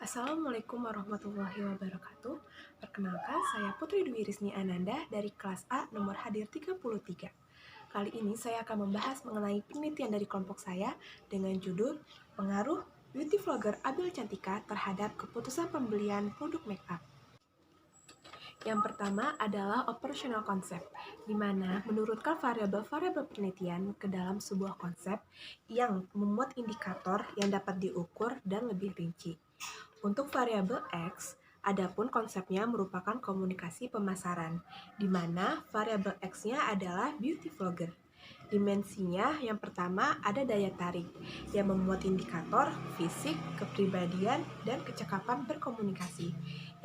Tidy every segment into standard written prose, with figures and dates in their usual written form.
Assalamualaikum warahmatullahi wabarakatuh. Perkenalkan, saya Putri Dwi Risni Ananda dari kelas A nomor hadir 33. Kali ini saya akan membahas mengenai penelitian dari kelompok saya dengan judul Pengaruh Beauty Vlogger Abil Cantika terhadap keputusan pembelian produk makeup. Yang pertama adalah operational concept, di mana menurutkan variabel-variabel penelitian ke dalam sebuah konsep yang memuat indikator yang dapat diukur dan lebih rinci. Untuk variabel X, adapun konsepnya merupakan komunikasi pemasaran, di mana variabel X-nya adalah beauty vlogger. Dimensinya yang pertama ada daya tarik, yang memuat indikator fisik, kepribadian, dan kecakapan berkomunikasi.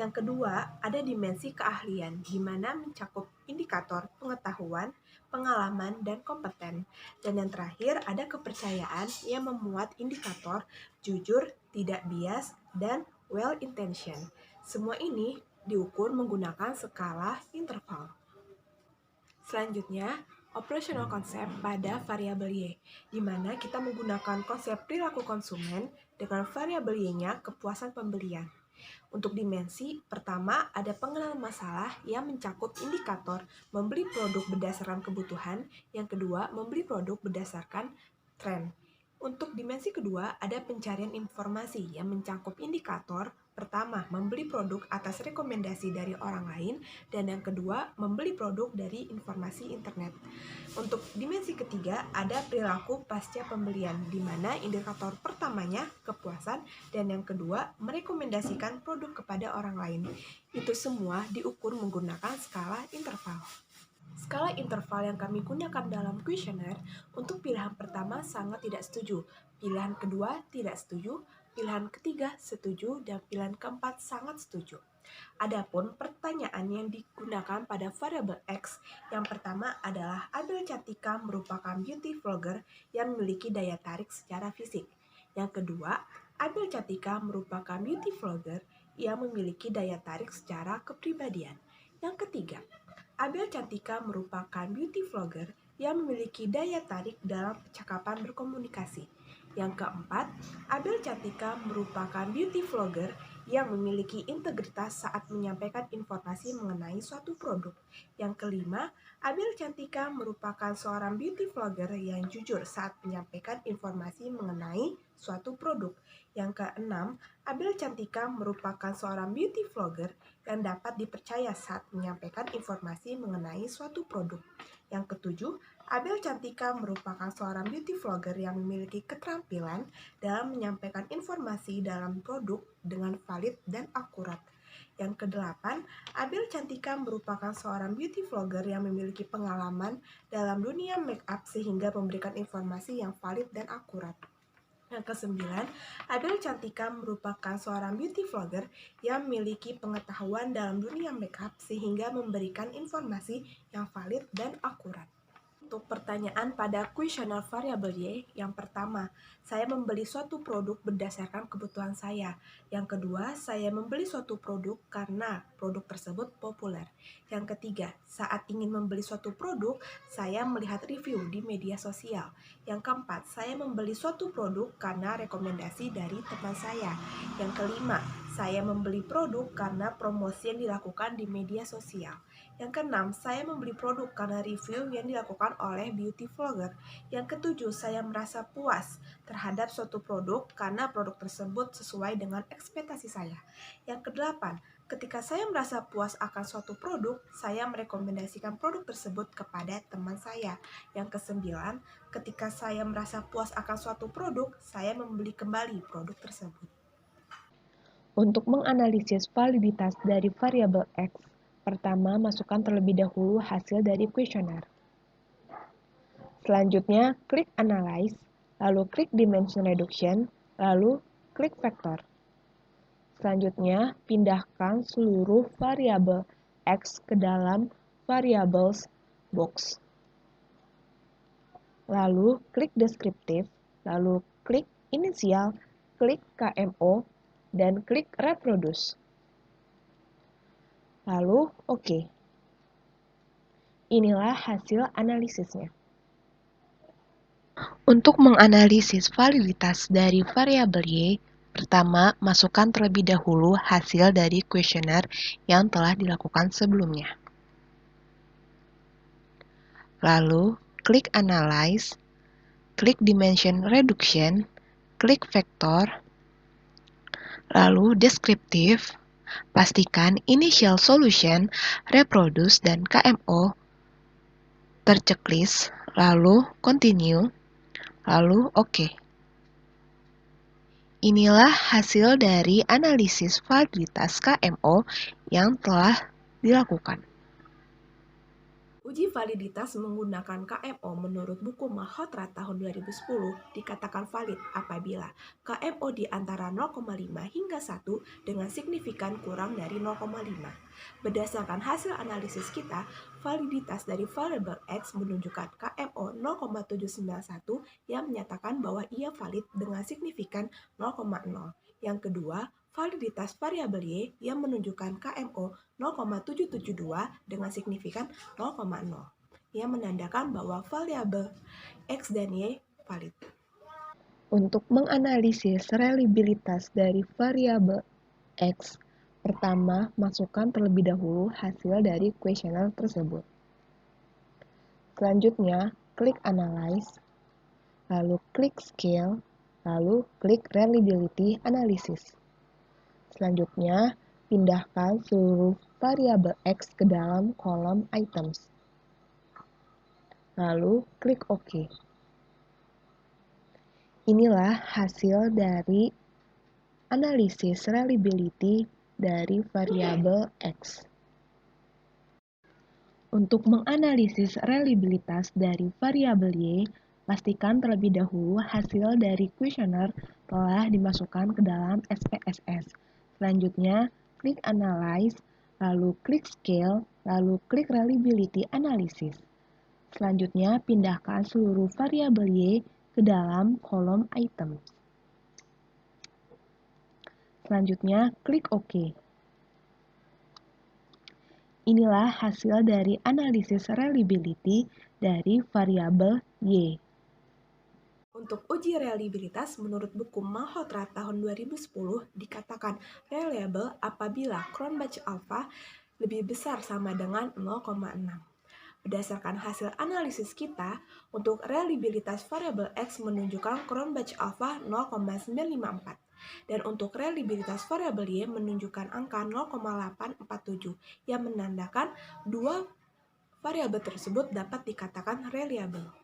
Yang kedua ada dimensi keahlian, di mana mencakup indikator pengetahuan, pengalaman, dan kompeten. Dan yang terakhir ada kepercayaan yang memuat indikator jujur, tidak bias, dan well-intentioned. Semua ini diukur menggunakan skala interval. Selanjutnya, operational concept pada variabel Y, di mana kita menggunakan konsep perilaku konsumen dengan variabel Y-nya kepuasan pembelian. Untuk dimensi, pertama ada pengenalan masalah yang mencakup indikator membeli produk berdasarkan kebutuhan, yang kedua membeli produk berdasarkan tren. Untuk dimensi kedua, ada pencarian informasi yang mencakup indikator pertama, membeli produk atas rekomendasi dari orang lain, dan yang kedua, membeli produk dari informasi internet. Untuk dimensi ketiga, ada perilaku pasca pembelian, di mana indikator pertamanya kepuasan, dan yang kedua, merekomendasikan produk kepada orang lain. Itu semua diukur menggunakan skala interval. Skala interval yang kami gunakan dalam kuesioner untuk pilihan pertama sangat tidak setuju, pilihan kedua tidak setuju, pilihan ketiga setuju, dan pilihan keempat sangat setuju. Adapun pertanyaan yang digunakan pada variabel X yang pertama adalah Abil Cantika merupakan beauty vlogger yang memiliki daya tarik secara fisik. Yang kedua, Abil Cantika merupakan beauty vlogger yang memiliki daya tarik secara kepribadian. Yang ketiga, Abil Cantika merupakan beauty vlogger yang memiliki daya tarik dalam percakapan berkomunikasi. Yang keempat, Abil Cantika merupakan beauty vlogger yang memiliki integritas saat menyampaikan informasi mengenai suatu produk. Yang kelima, Abil Cantika merupakan seorang beauty vlogger yang jujur saat menyampaikan informasi mengenai suatu produk. Yang keenam, Abil Cantika merupakan seorang beauty vlogger yang dapat dipercaya saat menyampaikan informasi mengenai suatu produk. Yang ketujuh, Abil Cantika merupakan seorang beauty vlogger yang memiliki keterampilan dalam menyampaikan informasi dalam produk dengan valid dan akurat. Yang kedelapan, Abil Cantika merupakan seorang beauty vlogger yang memiliki pengalaman dalam dunia makeup sehingga memberikan informasi yang valid dan akurat. Yang kesembilan, Abil Cantika merupakan seorang beauty vlogger yang memiliki pengetahuan dalam dunia makeup sehingga memberikan informasi yang valid dan akurat. Untuk pertanyaan pada kuesioner variabel Y, yang pertama, saya membeli suatu produk berdasarkan kebutuhan saya. Yang kedua, saya membeli suatu produk karena produk tersebut populer. Yang ketiga, saat ingin membeli suatu produk, saya melihat review di media sosial. Yang keempat, saya membeli suatu produk karena rekomendasi dari teman saya. Yang kelima, saya membeli produk karena promosi yang dilakukan di media sosial. Yang keenam, saya membeli produk karena review yang dilakukan oleh beauty vlogger. Yang ketujuh, saya merasa puas terhadap suatu produk karena produk tersebut sesuai dengan ekspektasi saya. Yang kedelapan, ketika saya merasa puas akan suatu produk, saya merekomendasikan produk tersebut kepada teman saya. Yang kesembilan, ketika saya merasa puas akan suatu produk, saya membeli kembali produk tersebut. Untuk menganalisis validitas dari variabel X, pertama masukkan terlebih dahulu hasil dari kuesioner. Selanjutnya, klik Analyze, lalu klik Dimension Reduction, lalu klik Vector. Selanjutnya, pindahkan seluruh variabel X ke dalam Variables box. Lalu klik Descriptive, lalu klik Inisial, klik KMO, dan klik Reproduce. Lalu, oke. Inilah hasil analisisnya. Untuk menganalisis validitas dari variabel Y, Pertama, masukkan terlebih dahulu hasil dari kuesioner yang telah dilakukan sebelumnya. Lalu, klik Analyze, klik Dimension Reduction, klik Vector, lalu Descriptive, pastikan Initial Solution, Reproduce, dan KMO terchecklist, lalu Continue, lalu OK. Inilah hasil dari analisis validitas KMO yang telah dilakukan. Uji validitas menggunakan KMO menurut buku Malhotra tahun 2010 dikatakan valid apabila KMO di antara 0,5 hingga 1 dengan signifikan kurang dari 0,5. Berdasarkan hasil analisis kita, validitas dari variabel X menunjukkan KMO 0,791 yang menyatakan bahwa ia valid dengan signifikan 0,0. Yang kedua, validitas variabel Y yang menunjukkan KMO 0,772 dengan signifikan 0,0 yang menandakan bahwa variabel X dan Y valid. Untuk menganalisis reliabilitas dari variabel X, pertama masukkan terlebih dahulu hasil dari kuesioner tersebut. Selanjutnya, klik Analyze, lalu klik Scale, lalu klik Reliability Analysis. Selanjutnya, pindahkan seluruh variabel X ke dalam kolom Items. Lalu, klik OK. Inilah hasil dari analisis reliability dari variabel X. Untuk menganalisis reliabilitas dari variabel Y, pastikan terlebih dahulu hasil dari kuesioner telah dimasukkan ke dalam SPSS. Selanjutnya, klik Analyze, lalu klik Scale, lalu klik Reliability Analysis. Selanjutnya, pindahkan seluruh variabel Y ke dalam kolom Items. Selanjutnya, klik OK. Inilah hasil dari analisis reliability dari variabel Y. Untuk uji reliabilitas menurut buku Malhotra tahun 2010 dikatakan reliable apabila Cronbach alpha lebih besar sama dengan 0,6. Berdasarkan hasil analisis kita, untuk reliabilitas variabel X menunjukkan Cronbach alpha 0,954 dan untuk reliabilitas variabel Y menunjukkan angka 0,847 yang menandakan dua variabel tersebut dapat dikatakan reliable.